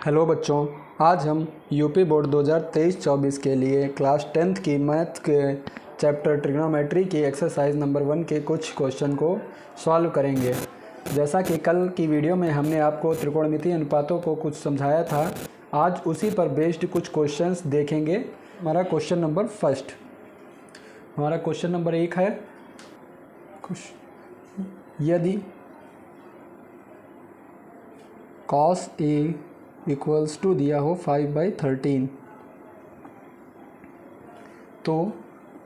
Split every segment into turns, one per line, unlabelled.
Hello बच्चों, आज हम यूपी बोर्ड 2023-24 के लिए क्लास 10th की मैथ के चैप्टर ट्रिग्नोमेट्री की एक्सरसाइज नंबर 1 के कुछ क्वेश्चन को सॉल्व करेंगे। जैसा कि कल की वीडियो में हमने आपको त्रिकोणमितीय अनुपातों को कुछ समझाया था, आज उसी पर बेस्ड कुछ क्वेश्चंस देखेंगे। हमारा क्वेश्चन नंबर 1 है, यदि cos A इक्वल्स टू दिया हो 5/13 तो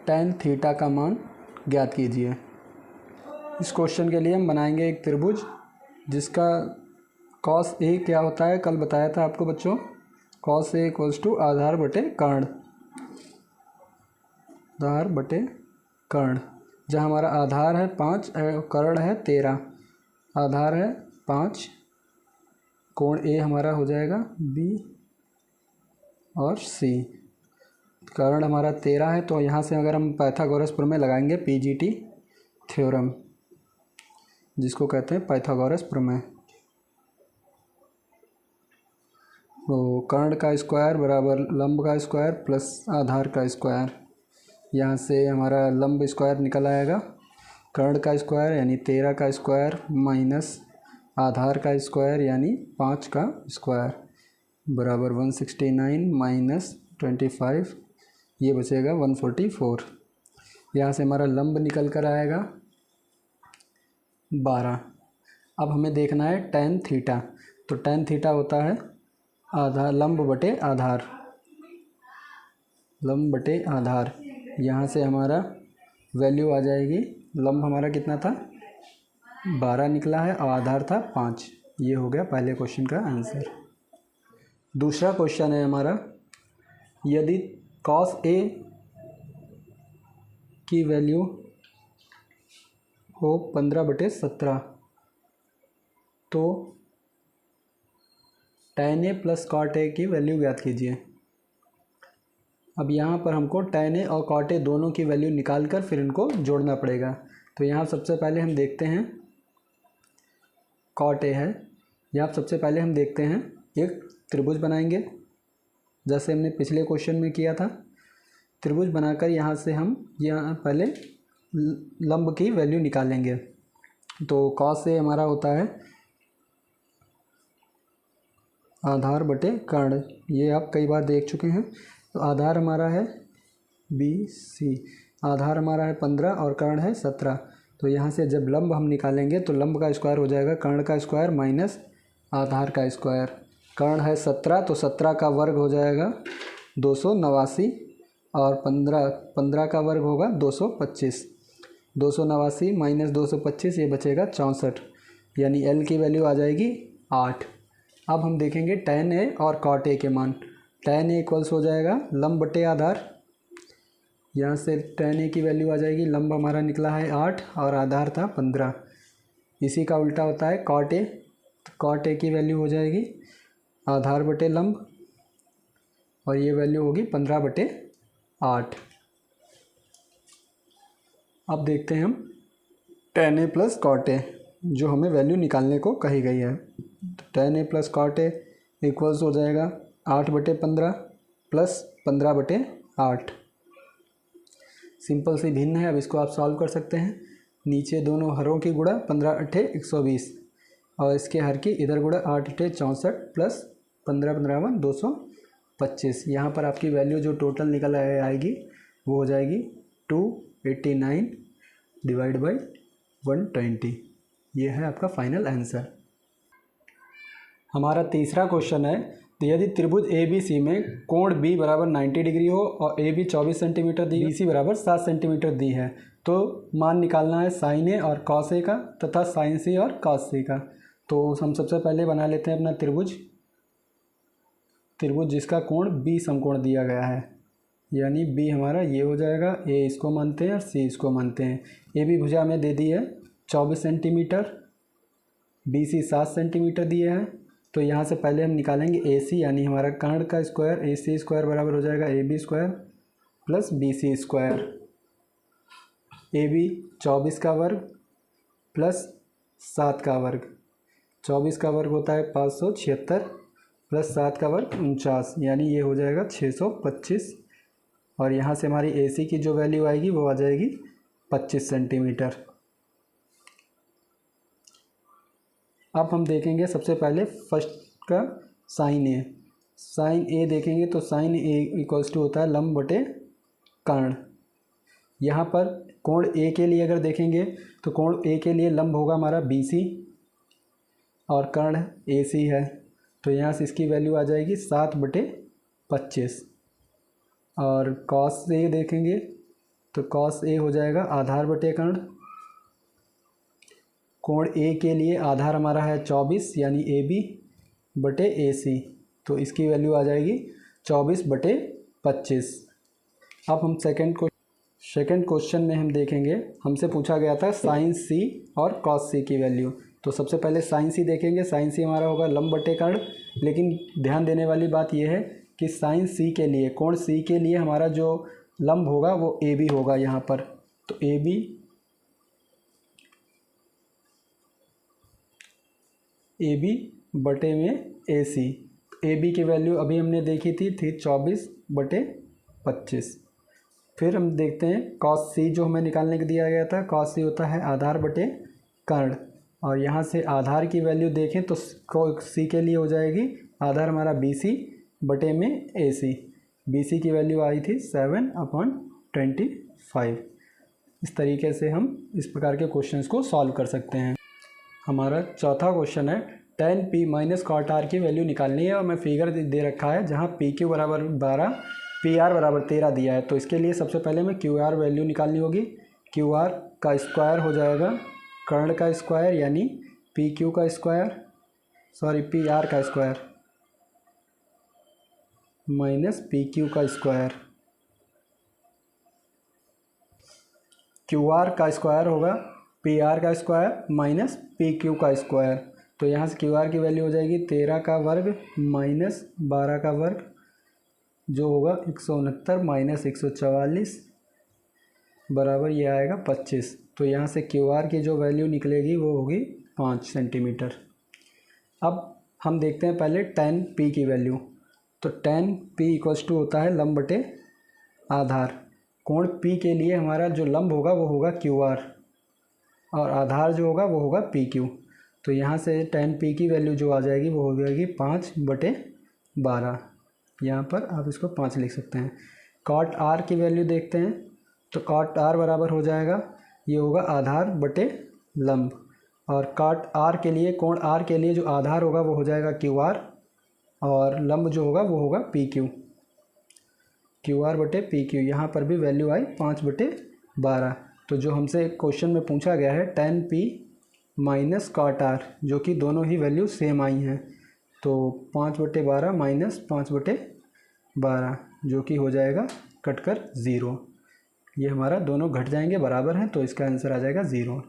tan थीटा का मान ज्ञात कीजिए। इस क्वेश्चन के लिए हम बनाएंगे एक त्रिभुज जिसका cos A क्या होता है, कल बताया था आपको बच्चों। cos A इक्वल्स टू आधार बटे कर्ण, जहाँ हमारा आधार है 5, कर्ण है 13। आधार है 5, कोण A हमारा हो जाएगा B और C। कर्ण हमारा 13 है, तो यहाँ से अगर हम पाइथागोरस प्रमेय लगाएंगे, PGT थ्योरम, जिसको कहते हैं पाइथागोरस प्रमेय, तो कर्ण का स्क्वायर बराबर लंब का स्क्वायर प्लस आधार का स्क्वायर। यहाँ से हमारा लंब स्क्वायर निकल आएगा, कर्ण का स्क्वायर यानी 13 का स्क्वायर माइनस आधार का स्क्वायर यानी 5 का स्क्वायर बराबर 169 माइनस 25, ये बचेगा 144। यहाँ से हमारा लंब निकल कर आएगा 12। अब हमें देखना है tan थीटा, तो tan थीटा होता है आधार लंब बटे आधार। यहाँ से हमारा वैल्यू आ जाएगी, लंब हमारा कितना था 12 निकला है और आधार था 5। ये हो गया पहले क्वेश्चन का आंसर। दूसरा क्वेश्चन है हमारा, यदि cos A की वैल्यू हो 15/17 तो tan A plus cot A की वैल्यू ज्ञात कीजिए। अब यहाँ पर हमको tan A और cot A दोनों की वैल्यू निकाल कर फिर इनको जोड़ना पड़ेगा। तो यहाँ सबसे पहले हम देखते हैं cot A है, यहाँ सबसे पहले हम देखते हैं एक त्रिभुज बनाएंगे, जैसे हमने पिछले क्वेश्चन में किया था। त्रिभुज बनाकर यहाँ से हम यहाँ पहले लंब की वैल्यू निकालेंगे। तो cos A हमारा होता है आधार बटे कर्ण, ये आप कई बार देख चुके हैं। तो आधार हमारा है BC, आधार हमारा है 15 और कर्ण है 17। तो यहाँ से जब लंब हम निकालेंगे तो लंब का स्क्वायर हो जाएगा कर्ण का स्क्वायर माइनस आधार का स्क्वायर। कर्ण है 17 तो 17 का वर्ग हो जाएगा 289 और 15 का वर्ग होगा 225। 289 माइनस 225 ये बचेगा 64, यानी L की वैल्यू आ जाएगी 8। अब हम देखेंगे tan A और cot A के मान। tan A इक्वल्स हो जाएगा लंब बटे आधार, यहाँ से tan A की वैल्यू आ जाएगी, लंब हमारा निकला है 8 और आधार था 15। इसी का उल्टा होता है cot A, तो cot A की वैल्यू हो जाएगी आधार बटे लंब और ये वैल्यू होगी 15/8। अब देखते हैं हम tan A plus cot A, जो हमें वैल्यू निकालने को कही गई है। तो tan A plus cot A equals हो जाएगा 8/15 प्लस 15/8। सिंपल सी भिन्न है, अब इसको आप सॉल्व कर सकते हैं। नीचे दोनों हरों की गुणा 15×8 120 और इसके हर की इधर गुणा 8×8 64 प्लस 15×15 225। यहाँ पर आपकी वैल्यू जो टोटल निकल आएगी वो हो जाएगी 289 डिवाइड बाई 120। ये है आपका फाइनल आंसर। हमारा तीसरा क्वेश्चन है, तो यदि त्रिभुज ABC में कोण B बराबर 90 डिग्री हो और AB 24 सेंटीमीटर दी, BC बराबर 7 सेंटीमीटर दी है, तो मान निकालना है sin A और cos A का तथा sin C और cos C का। तो हम सबसे पहले बना लेते हैं अपना त्रिभुज जिसका कोण B समकोण दिया गया है, यानी B हमारा ये हो जाएगा, A इसको मानते हैं और C इसको मानते हैं। AB भुजा में दे दी है 24 सेंटीमीटर, BC 7 सेंटीमीटर दिए हैं। तो यहाँ से पहले हम निकालेंगे AC, यानी हमारा कर्ण का स्क्वायर AC स्क्वायर बराबर हो जाएगा AB square plus BC square. AB 24 का वर्ग प्लस 7 का वर्ग, 24 का वर्ग होता है 576 प्लस 7 का वर्ग 49, यानी ये हो जाएगा 625। और यहाँ से हमारी AC की जो वैल्यू आएगी वो आ जाएगी 25 सेंटीमीटर। अब हम देखेंगे सबसे पहले फर्स्ट का साइन ए। साइन ए देखेंगे तो साइन ए इक्वल्स टू होता है लंब बटे कर्ण। यहाँ पर कोण ए के लिए अगर देखेंगे तो कोण ए के लिए लंब होगा हमारा BC और कर्ण AC है, तो यहाँ से इसकी वैल्यू आ जाएगी 7/25। और कॉस ए देखेंगे तो कॉस ए हो जाएगा आधार बटे कर्ण। कोण ए के लिए आधार हमारा है 24, यानी AB बटे AC, तो इसकी वैल्यू आ जाएगी 24/25। अब हम सेकंड क्वेश्चन में हम देखेंगे, हमसे पूछा गया था साइन C और कॉस C की वैल्यू। तो सबसे पहले साइन C देखेंगे। साइन C हमारा होगा लंब बटे कर्ण, लेकिन ध्यान देने वाली बात यह है कि साइन C के लिए, कोण C के लिए हमारा जो लंब होगा वो AB होगा यहाँ पर। तो AB बटे में AC। AB की वैल्यू अभी हमने देखी थी 24/25। फिर हम देखते हैं कॉस C जो हमें निकालने के दिया गया था। कॉस C होता है आधार बटे कर्ण, और यहाँ से आधार की वैल्यू देखें तो C के लिए हो जाएगी आधार हमारा BC बटे में AC। BC की वैल्यू आई थी 7/25। इस तरीके से हम इस प्रकार के क्वेश्चंस को सॉल्व कर सकते हैं। हमारा चौथा क्वेश्चन है tan P minus cot R की वैल्यू निकालनी है, और मैं फिगर दे रखा है जहाँ PQ बराबर 12, PR बराबर 13 दिया है। तो इसके लिए सबसे पहले में QR वैल्यू निकालनी होगी। QR का स्क्वायर हो जाएगा कर्ण का स्क्वायर, यानी PR का स्क्वायर माइनस PQ का स्क्वायर। QR का स्क्वायर होगा PR का स्क्वायर माइनस PQ का स्क्वायर। तो यहाँ से QR की वैल्यू हो जाएगी 13 का वर्ग माइनस 12 का वर्ग, जो होगा 169 माइनस 144 बराबर ये आएगा 25। तो यहाँ से QR की जो वैल्यू निकलेगी वो होगी 5 सेंटीमीटर। अब हम देखते हैं पहले tan P की वैल्यू। तो tan P इक्वल्स टू होता है लंब बटे आधार। कोण P के लिए हमारा जो लंब होगा वो होगा QR, और आधार जो होगा वो होगा PQ। तो यहाँ से tan P की वैल्यू जो आ जाएगी वो हो जाएगी 5/12। यहाँ पर आप इसको 5 लिख सकते हैं। cot R की वैल्यू देखते हैं। तो cot R बराबर हो जाएगा, ये होगा आधार बटे लंब, और cot R के लिए, कोण R के लिए जो आधार होगा वो हो जाएगा QR, और लंब जो होगा वो होगा PQ। QR बटे PQ, यहाँ पर भी वैल्यू आई 5/12। तो जो हमसे क्वेश्चन में पूछा गया है tan P minus cot R, जो कि दोनों ही वैल्यू सेम आई हैं। तो 5/12 माइनस 5/12, जो कि हो जाएगा कटकर 0। ये हमारा दोनों घट जाएंगे, बराबर हैं, तो इसका आंसर आ जाएगा 0।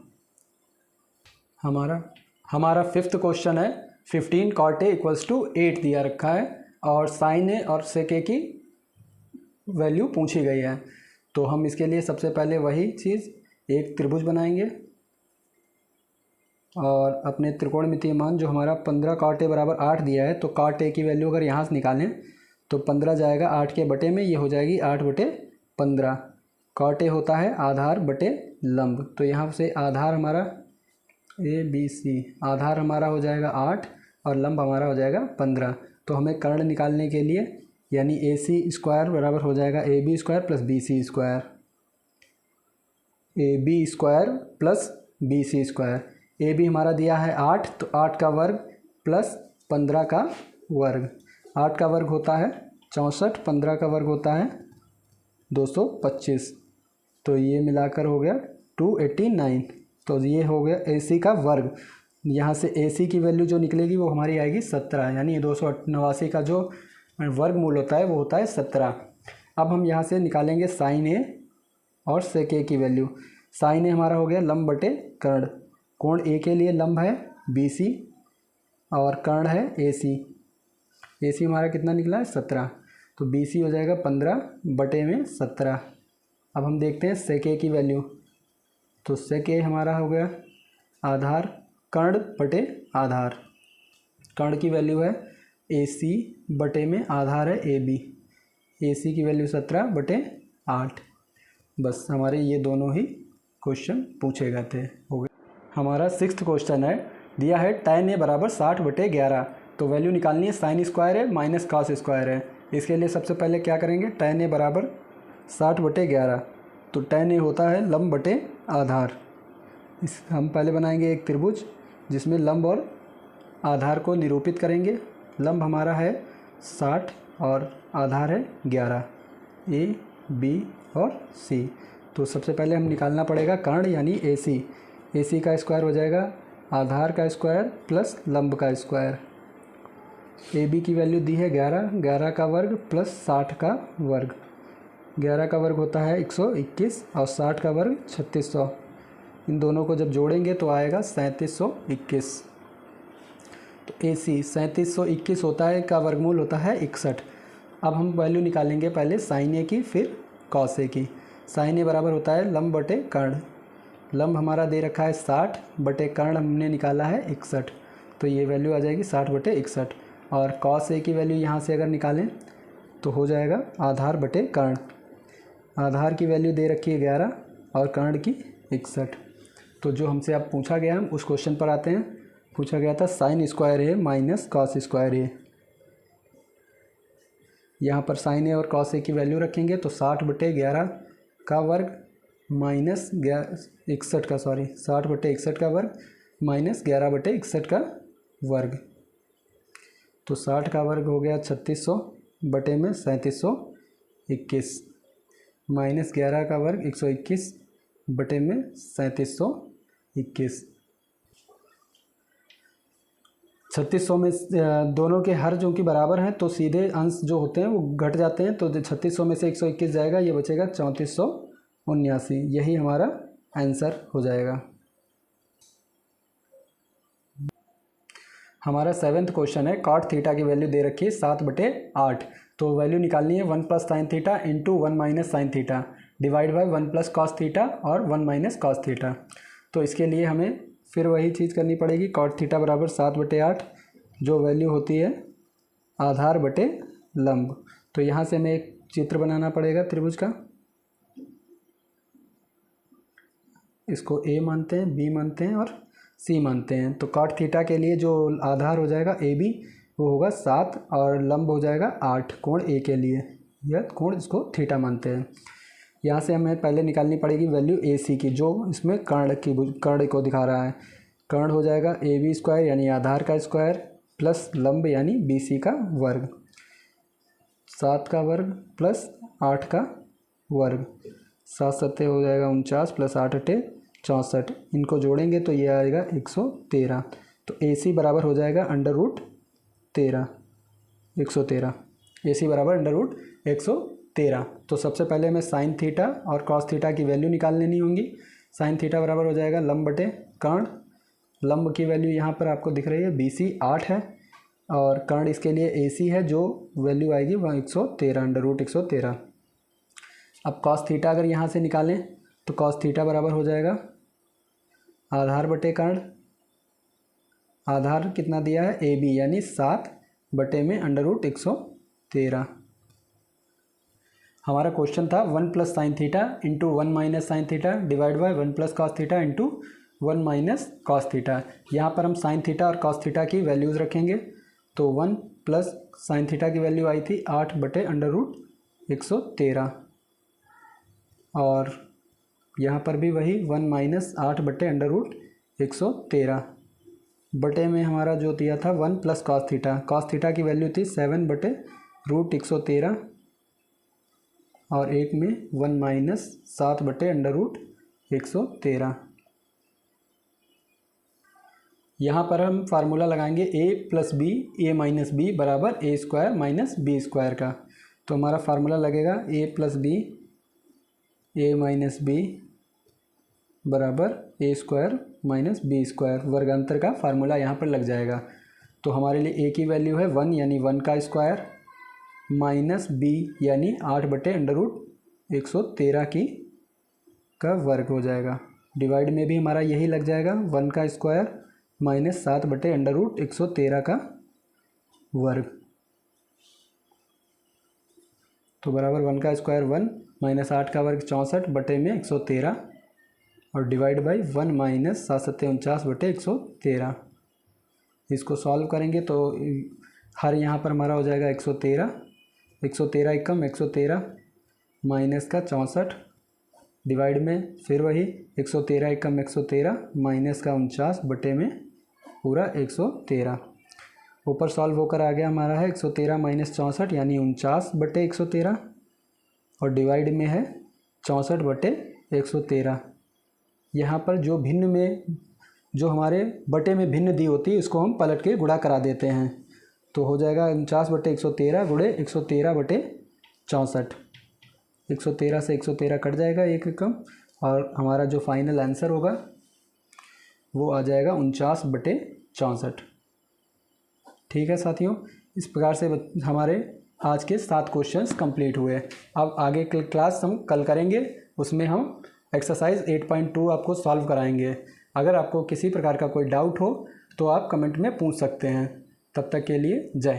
हमारा फिफ्थ क्वेश्चन है 15 cot A इक्वल्स टू 8 दिया रखा है, और साइन A और सेक A की वैल्यू पूछी गई है। तो हम इसके लिए सबसे पहले वही चीज़, एक त्रिभुज बनाएंगे और अपने त्रिकोणमितीय मान जो हमारा 15 cot A बराबर 8 दिया है, तो cot A की वैल्यू अगर यहाँ से निकालें तो 15 जाएगा 8 के बटे में, ये हो जाएगी 8/15। cot A होता है आधार बटे लंब, तो यहाँ से आधार हमारा ABC, आधार हमारा हो जाएगा 8 और लंब हमारा हो जाएगा 15। तो हमें कर्ण निकालने के लिए, यानी AC स्क्वायर बराबर हो जाएगा AB square plus BC square, AB square plus BC square. AB हमारा दिया है 8, तो 8 का वर्ग प्लस 15 का वर्ग। 8 का वर्ग होता है 64, 15 का वर्ग होता है 225, तो ये मिलाकर हो गया 289। तो ये हो गया AC का वर्ग। यहाँ से AC की वैल्यू जो निकलेगी वो हमारी आएगी 17, यानी 289 का जो वर्गमूल होता है वो होता है 17। अब हम यहाँ से निकालेंगे साइन A और सेक A की वैल्यू। साइन A हमारा हो गया लंब बटे कर्ण। कोण A के लिए लंब है BC और कर्ण है AC। AC हमारा कितना निकला है 17, तो BC हो जाएगा 15 बटे में 17। अब हम देखते हैं सेक A की वैल्यू। तो सेक A हमारा हो गया आधार कर्ण बटे आधार। कर्ण की वैल्यू है AC बटे में आधार है AB। AC की वैल्यू 17/8। बस हमारे ये दोनों ही क्वेश्चन पूछे गए थे, हो गए। हमारा 6th क्वेश्चन है, दिया है tan A बराबर 60/11। तो वैल्यू निकालनी है, साइन स्क्वायर है माइनस कॉस स्क्वायर है। इसके लिए सबसे पहले क्या करेंगे, tan A बराबर 60/11। तो tan A होता है लंब बटे आधार। इस हम पहले बनाएंगे एक त्रिभुज जिसमें लंब और आधार को निरूपित करेंगे। लंब हमारा है 60 और आधार है 11, A, B और C। तो सबसे पहले हम निकालना पड़ेगा कर्ण यानी AC। AC का स्क्वायर हो जाएगा आधार का स्क्वायर प्लस लंब का स्क्वायर। AB की वैल्यू दी है 11, 11 का वर्ग प्लस 60 का वर्ग। 11 का वर्ग होता है 121 और 60 का वर्ग 3600। इन दोनों को जब जोड़ेंगे तो आएगा 3721। तो AC 3721 होता है, का वर्गमूल होता है 61। अब हम वैल्यू निकालेंगे पहले साइन A की फिर कॉस A की। साइन A बराबर होता है लंब बटे कर्ण। लंब हमारा दे रखा है 60 बटे कर्ण हमने निकाला है 61। तो ये वैल्यू आ जाएगी 60/61। और कॉस A की वैल्यू यहाँ से अगर निकालें तो हो जाएगा आधार बटे कर्ण। आधार की वैल्यू दे रखी है 11 और कर्ण की 61। तो जो हमसे अब पूछा गया, हम उस क्वेश्चन पर आते हैं। पूछा गया था sine square A minus cos square A। यहाँ पर साइन A और कॉस A की वैल्यू रखेंगे तो 60/11 का वर्ग माइनस 61 का, 60/61 का वर्ग माइनस 11/61 का वर्ग। तो 60 का वर्ग हो गया 3600 बटे में 3721 माइनस 11 का वर्ग 121 बटे में 3721। 3600 में दोनों के हर जो कि बराबर हैं तो सीधे अंश जो होते हैं वो घट जाते हैं। तो 3600 में से 121 जाएगा, ये बचेगा 3479। यही हमारा आंसर हो जाएगा। हमारा 7th क्वेश्चन है, कॉट थीटा की वैल्यू दे रखी है 7/8। तो वैल्यू निकालनी है 1 + sin theta into 1 - sin theta divide by 1 + cos theta और 1 - cos थीटा। तो इसके लिए हमें फिर वही चीज़ करनी पड़ेगी। कॉट थीटा बराबर 7/8, जो वैल्यू होती है आधार बटे लंब। तो यहाँ से हमें एक चित्र बनाना पड़ेगा त्रिभुज का। इसको A मानते हैं, B मानते हैं और C मानते हैं। तो कॉट थीटा के लिए जो आधार हो जाएगा AB, वो होगा 7 और लंब हो जाएगा 8 कोण A के लिए। यह कोण इसको थीटा मानते हैं। यहाँ से हमें पहले निकालनी पड़ेगी वैल्यू AC की, जो इसमें कर्ण को दिखा रहा है। कर्ण हो जाएगा AB स्क्वायर यानी आधार का स्क्वायर प्लस लंब यानी BC का वर्ग। 7 का वर्ग प्लस 8 का वर्ग। 7 सत्ते हो जाएगा 49 प्लस 8 अट्ठे 64। इनको जोड़ेंगे तो ये आएगा 113। तो AC बराबर हो जाएगा √13, 113। AC बराबर √113। तो सबसे पहले हमें साइन थीटा और कॉस थीटा की वैल्यू निकाल लेनी होंगी। साइन थीटा बराबर हो जाएगा लंब बटे कर्ण। लंब की वैल्यू यहाँ पर आपको दिख रही है BC 8 है और कर्ण इसके लिए AC है, जो वैल्यू आएगी वह 113, √113। अब कॉस थीटा अगर यहाँ से निकालें तो कॉस थीटा बराबर हो जाएगा आधार बटे कर्ण। आधार कितना दिया है AB यानी 7 बटे में √113। हमारा क्वेश्चन था 1 + sin theta into 1 - sin theta divide by 1 + cos theta into 1 - cos theta. यहाँ पर हम साइन थीटा और cos थीटा की वैल्यूज़ रखेंगे। तो 1 + sin थीटा की वैल्यू आई थी 8 बटे √113 और यहाँ पर भी वही 1 - 8 बटे √113 बटे में हमारा जो दिया था 1 + cos थीटा। cos थीटा की वैल्यू थी 7 बटे √113 और एक में 1 - 7 बटे √113। यहाँ पर हम फार्मूला लगाएंगे A + B A - B बराबर A² - B² का। तो हमारा फार्मूला लगेगा A + B A - B बराबर A² - B²। वर्गांतर का फार्मूला यहाँ पर लग जाएगा। तो हमारे लिए A की वैल्यू है 1 यानी 1 का स्क्वायर माइनस B यानी 8 बटे √113 की का वर्ग हो जाएगा। डिवाइड में भी हमारा यही लग जाएगा 1 का स्क्वायर माइनस 7 बटे √113 का वर्ग। तो बराबर 1 का स्क्वायर 1 माइनस 8 का वर्ग 64 बटे में 113 और डिवाइड बाई 1 माइनस 7 सत्ते 49 बटे 113। इसको सॉल्व करेंगे तो हर यहाँ पर हमारा हो जाएगा 113, 113 एकम 113 माइनस का 64 डिवाइड में फिर वही 113 एकम 113 माइनस का 49 बटे में पूरा 113। ऊपर सॉल्व होकर आ गया हमारा है 113 माइनस 64 यानी 49 बटे 113 और डिवाइड में है 64 बटे 113। यहाँ पर जो भिन्न में जो हमारे बटे में भिन्न दी होती है इसको हम पलट के गुणा करा देते हैं, तो हो जाएगा 49 बटे 113 गुणे 113 बटे 64। 113 से 113 कट जाएगा एक एकम और हमारा जो फाइनल आंसर होगा वो आ जाएगा 49 बटे 64। ठीक है साथियों, इस प्रकार से हमारे आज के 7 क्वेश्चंस कंप्लीट हुए। अब आगे की क्लास हम कल करेंगे, उसमें हम एक्सरसाइज 8.2 आपको सॉल्व कराएंगे। अगर आपको किसी प्रकार का कोई डाउट हो तो आप कमेंट में पूछ सकते हैं। तब तक के लिए जय हिंद।